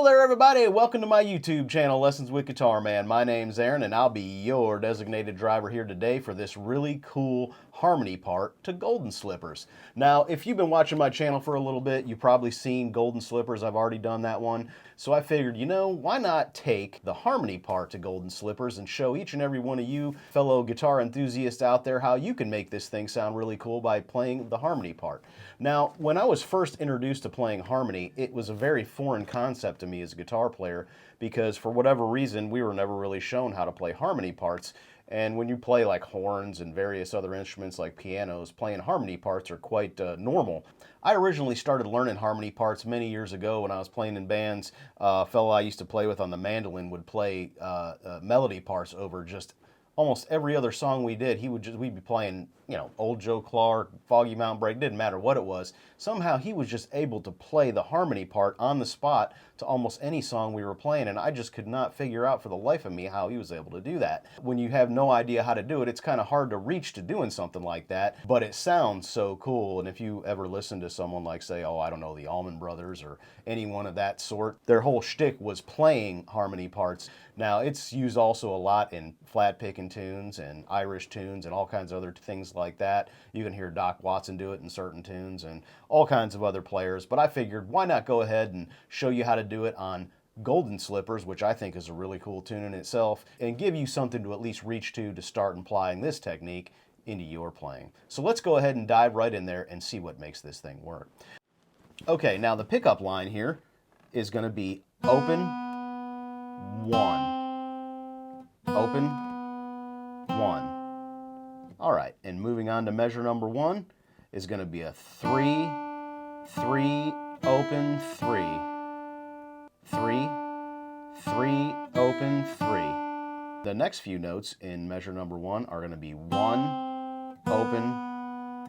Hello there, everybody. Welcome to my YouTube channel, Lessons with Guitar Man. My name's Aaron, and I'll be your designated driver here today for this really cool harmony part to Golden Slippers. Now, if you've been watching my channel for a little bit, you've probably seen Golden Slippers. I've already done that one. So I figured, you know, why not take the harmony part to Golden Slippers and show each and every one of you fellow guitar enthusiasts out there how you can make this thing sound really cool by playing the harmony part. Now, when I was first introduced to playing harmony, it was a very foreign concept to me as a guitar player because for whatever reason, we were never really shown how to play harmony parts. And when you play like horns and various other instruments like pianos, playing harmony parts are quite normal. I originally started learning harmony parts many years ago when I was playing in bands. A fellow I used to play with on the mandolin would play melody parts over just almost every other song we did. We'd be playing, you know, Old Joe Clark, Foggy Mountain Break, didn't matter what it was. Somehow he was just able to play the harmony part on the spot to almost any song we were playing, and I just could not figure out for the life of me how he was able to do that. When you have no idea how to do it, it's kind of hard to reach to doing something like that, but it sounds so cool. And if you ever listen to someone like, say, oh, I don't know, the Allman Brothers or anyone of that sort, their whole shtick was playing harmony parts. Now, it's used also a lot in flat-picking tunes and Irish tunes and all kinds of other things like that. You can hear Doc Watson do it in certain tunes and all kinds of other players, but I figured why not go ahead and show you how to do it on Golden Slippers, which I think is a really cool tune in itself, and give you something to at least reach to start applying this technique into your playing. So let's go ahead and dive right in there and see what makes this thing work. Okay, now the pickup line here is going to be open, 1, open, 1. All right, and moving on to measure number 1 is going to be a 3, 3, open, 3, 3, 3, open, 3. The next few notes in measure number 1 are going to be 1, open,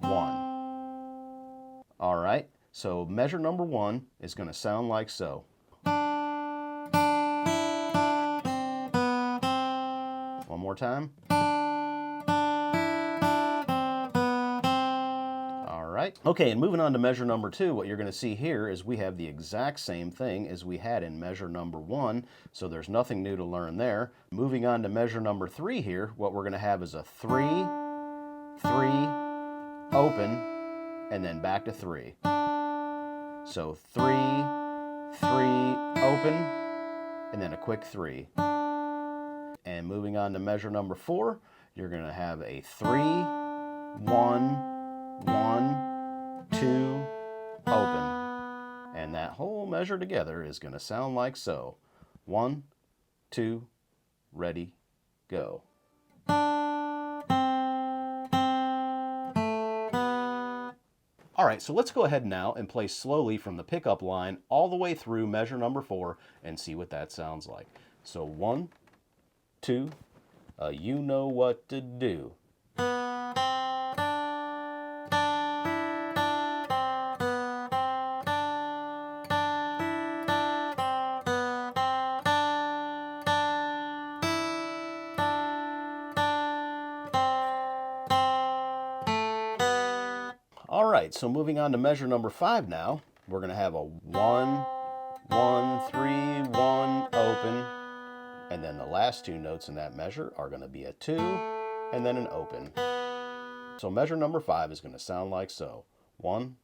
1. All right, so measure number 1 is going to sound like so. One more time. Okay, and moving on to measure number 2, what you're going to see here is we have the exact same thing as we had in measure number 1, so there's nothing new to learn there. Moving on to measure number 3 here, what we're going to have is a 3, 3, open, and then back to 3. So 3, 3, open, and then a quick 3. And moving on to measure number 4, you're going to have a 3, 1, 1, 2, open. And that whole measure together is going to sound like so. 1, 2, ready, go. All right, so let's go ahead now and play slowly from the pickup line all the way through measure number 4 and see what that sounds like. So 1, 2, you know what to do. All right, so moving on to measure number 5 now, we're going to have a 1, 1, 3, 1, open, and then the last two notes in that measure are going to be a 2 and then an open. So measure number 5 is going to sound like so. 1,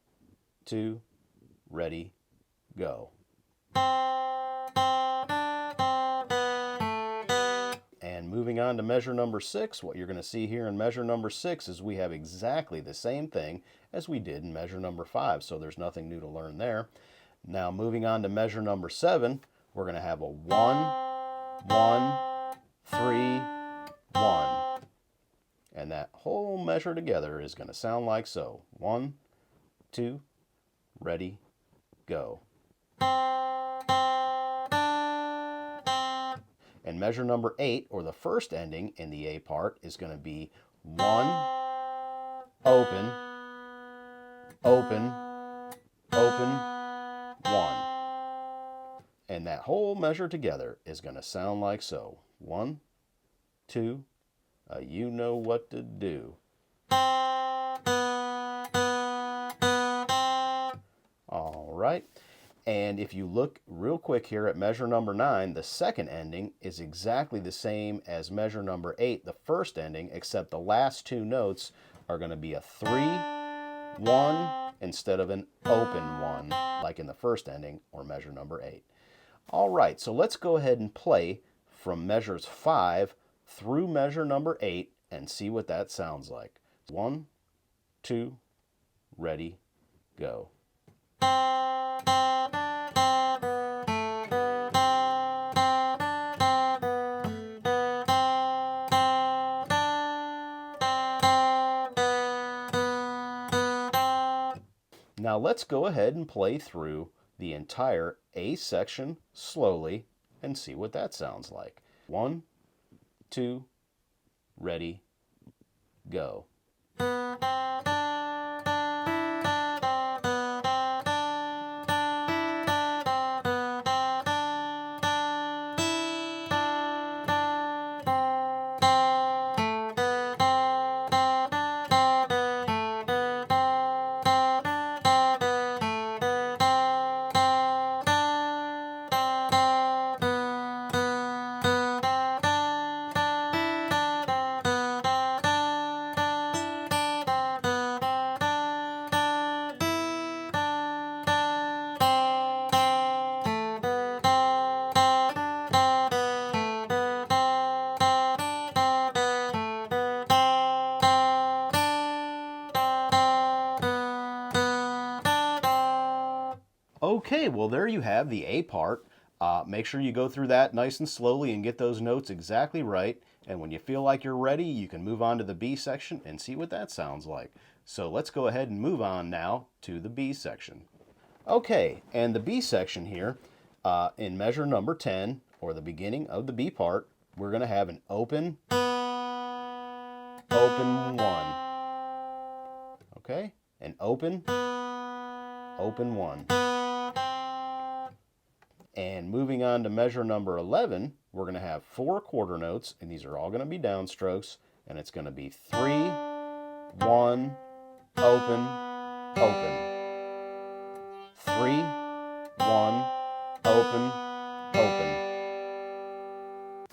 2, ready, go. And moving on to measure number 6, what you're going to see here in measure number 6 is we have exactly the same thing as we did in measure number 5, so there's nothing new to learn there. Now moving on to measure number 7, we're going to have a 1, 1, 3, 1. And that whole measure together is going to sound like so. 1, 2, ready, go. And measure number 8, or the first ending in the A part, is going to be 1, open, open, open, 1. And that whole measure together is going to sound like so. 1, 2, you know what to do. All right. And if you look real quick here at measure number 9, the second ending is exactly the same as measure number 8, the first ending, except the last two notes are going to be a 3, 1, instead of an open 1, like in the first ending or measure number 8. All right, so let's go ahead and play from measures 5 through measure number 8 and see what that sounds like. 1, 2, ready, go. Now let's go ahead and play through the entire A section slowly and see what that sounds like. 1, 2, ready, go. Okay, well there you have the A part. Make sure you go through that nice and slowly and get those notes exactly right. And when you feel like you're ready, you can move on to the B section and see what that sounds like. So let's go ahead and move on now to the B section. Okay, and the B section here, in measure number 10, or the beginning of the B part, we're going to have an open, open 1. Okay, an open, open 1. And moving on to measure number 11, we're going to have 4 quarter notes, and these are all going to be downstrokes, and it's going to be 3, 1, open, open. 3, 1, open, open.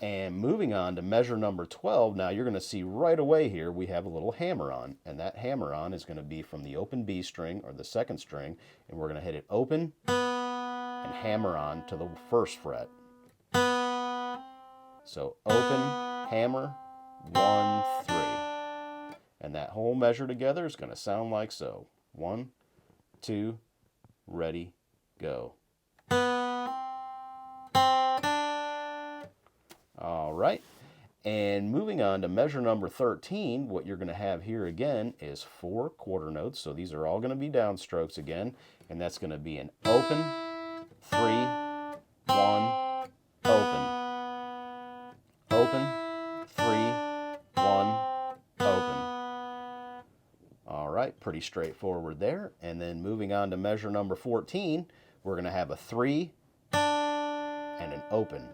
And moving on to measure number 12, now you're going to see right away here we have a little hammer-on, and that hammer-on is going to be from the open B string, or the second string, and we're going to hit it open, and hammer on to the first fret. So open, hammer, 1, 3. And that whole measure together is going to sound like so. 1, 2, ready, go. All right. And moving on to measure number 13, what you're going to have here again is 4 quarter notes. So these are all going to be downstrokes again, and that's going to be an open, 3, 1, open. Open, 3, 1, open. All right, pretty straightforward there. And then moving on to measure number 14, we're going to have a 3 and an open.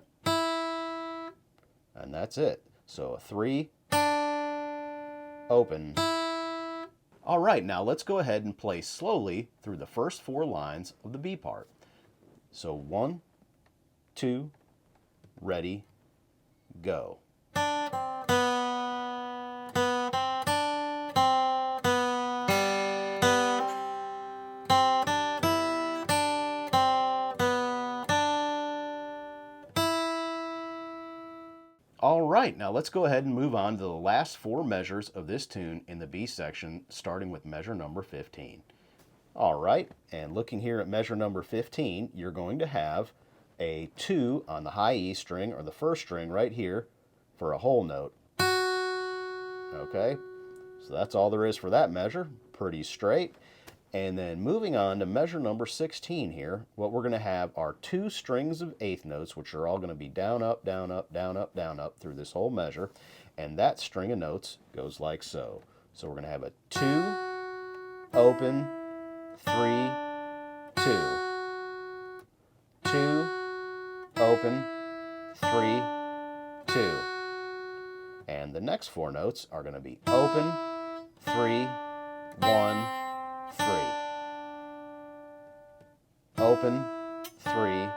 And that's it. So a 3, open. All right, now let's go ahead and play slowly through the first 4 lines of the B part. So 1, 2, ready, go. All right, now let's go ahead and move on to the last 4 measures of this tune in the B section, starting with measure number 15. All right, and looking here at measure number 15, you're going to have a 2 on the high E string, or the first string right here, for a whole note. Okay, so that's all there is for that measure, pretty straight. And then moving on to measure number 16 here, what we're going to have are 2 strings of eighth notes, which are all going to be down, up, down, up, down, up, down, up through this whole measure. And that string of notes goes like so. So we're going to have a 2, open, 3, 2. 2, open, 3, 2. And the next 4 notes are going to be open, 3, 1, 3. Open, 3,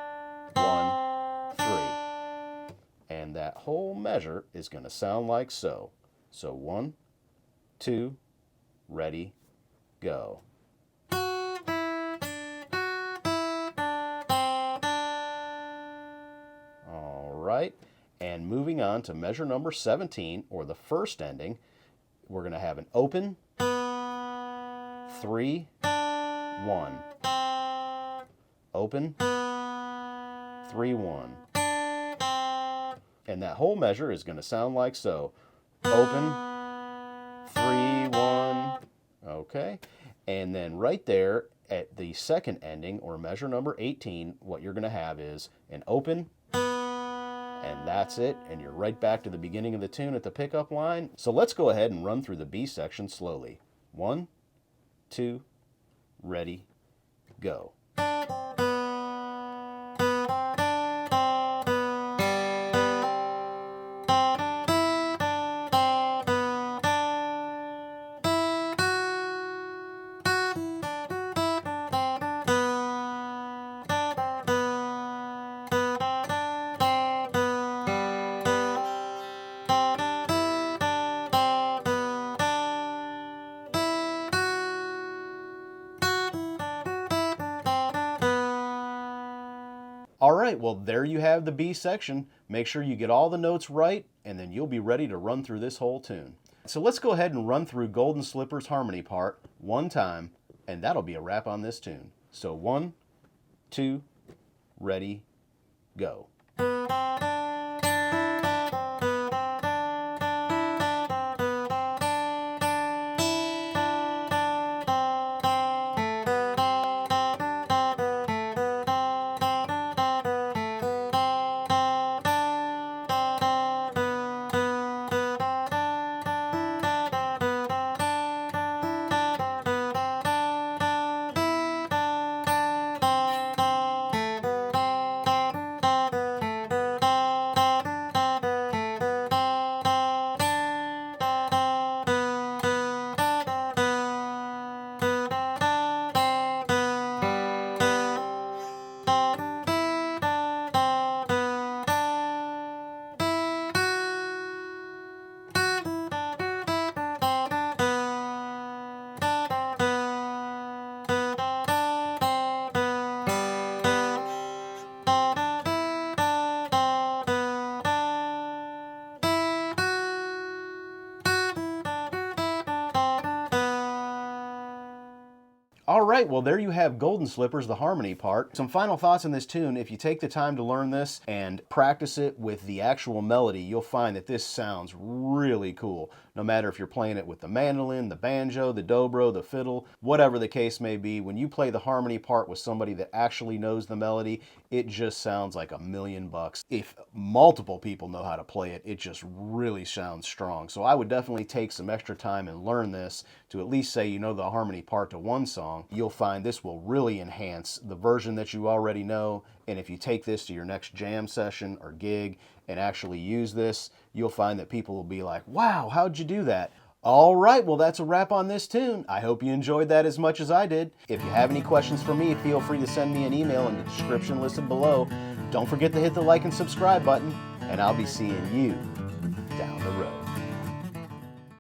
1, 3. And that whole measure is going to sound like so. So 1, 2, ready, go. All right, and moving on to measure number 17, or the first ending, we're going to have an open, 3, 1. Open, 3, 1. And that whole measure is going to sound like so. Open, 3, 1. Okay. And then right there at the second ending, or measure number 18, what you're going to have is an open, and that's it. And you're right back to the beginning of the tune at the pickup line. So let's go ahead and run through the B section slowly. 1, 2, ready, go. All right, well, there you have the B section. Make sure you get all the notes right, and then you'll be ready to run through this whole tune. So let's go ahead and run through Golden Slipper's harmony part one time, and that'll be a wrap on this tune. So 1, 2, ready, go. All right, well, there you have Golden Slippers, the harmony part. Some final thoughts on this tune. If you take the time to learn this and practice it with the actual melody, you'll find that this sounds really cool. No matter if you're playing it with the mandolin, the banjo, the dobro, the fiddle, whatever the case may be, when you play the harmony part with somebody that actually knows the melody, it just sounds like $1,000,000. If multiple people know how to play it, it just really sounds strong. So I would definitely take some extra time and learn this to at least say you know the harmony part to one song. You'll find this will really enhance the version that you already know, and if you take this to your next jam session or gig and actually use this, you'll find that people will be like, wow, how'd you do that? All right, well, that's a wrap on this tune. I hope you enjoyed that as much as I did. If you have any questions for me, feel free to send me an email in the description listed below. Don't forget to hit the like and subscribe button, and I'll be seeing you